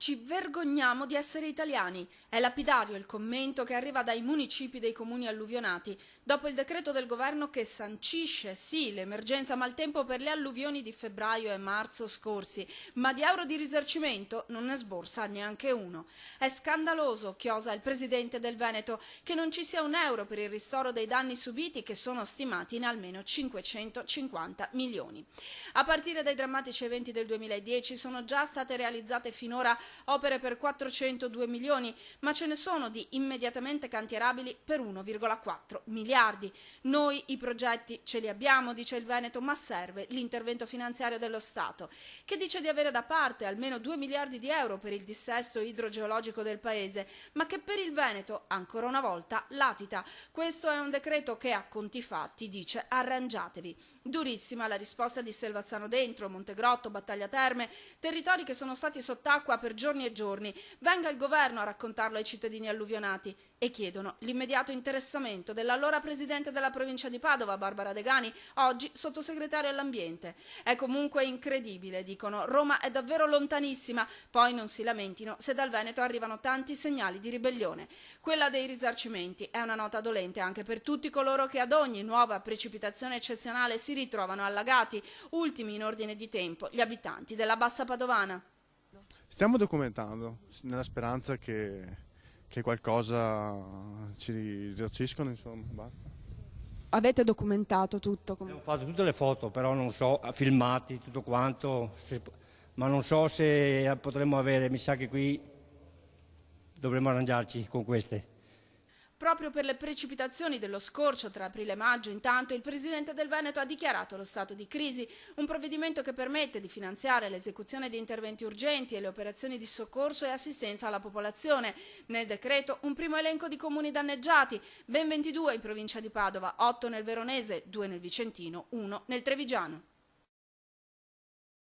Ci vergogniamo di essere italiani. È lapidario il commento che arriva dai municipi dei comuni alluvionati, dopo il decreto del governo che sancisce sì l'emergenza maltempo per le alluvioni di febbraio e marzo scorsi, ma di euro di risarcimento non ne sborsa neanche uno. È scandaloso, chiosa il presidente del Veneto, che non ci sia un euro per il ristoro dei danni subiti, che sono stimati in almeno 550 milioni. A partire dai drammatici eventi del 2010 sono già state realizzate finora opere per 402 milioni, ma ce ne sono di immediatamente cantierabili per 1,4 miliardi. Noi i progetti ce li abbiamo, dice il Veneto, ma serve l'intervento finanziario dello Stato, che dice di avere da parte almeno 2 miliardi di euro per il dissesto idrogeologico del paese, ma che per il Veneto, ancora una volta, latita. Questo è un decreto che a conti fatti dice arrangiatevi. Durissima la risposta di Selvazzano Dentro, Montegrotto, Battaglia Terme, territori che sono stati sott'acqua per giorni e giorni. Venga il governo a raccontarlo ai cittadini alluvionati, e chiedono l'immediato interessamento dell'allora presidente della provincia di Padova, Barbara Degani, oggi sottosegretario all'ambiente. È comunque incredibile, dicono, Roma è davvero lontanissima, poi non si lamentino se dal Veneto arrivano tanti segnali di ribellione. Quella dei risarcimenti è una nota dolente anche per tutti coloro che ad ogni nuova precipitazione eccezionale si ritrovano allagati, ultimi in ordine di tempo, gli abitanti della Bassa Padovana. Stiamo documentando, nella speranza che qualcosa ci risarciscono, insomma, basta. Avete documentato tutto? Abbiamo fatto tutte le foto, però non so, filmati, tutto quanto, ma non so se potremmo avere, mi sa che qui dovremmo arrangiarci con queste. Proprio per le precipitazioni dello scorcio tra aprile e maggio, intanto, il presidente del Veneto ha dichiarato lo stato di crisi, un provvedimento che permette di finanziare l'esecuzione di interventi urgenti e le operazioni di soccorso e assistenza alla popolazione. Nel decreto un primo elenco di comuni danneggiati, ben 22 in provincia di Padova, 8 nel Veronese, 2 nel Vicentino, 1 nel Trevigiano.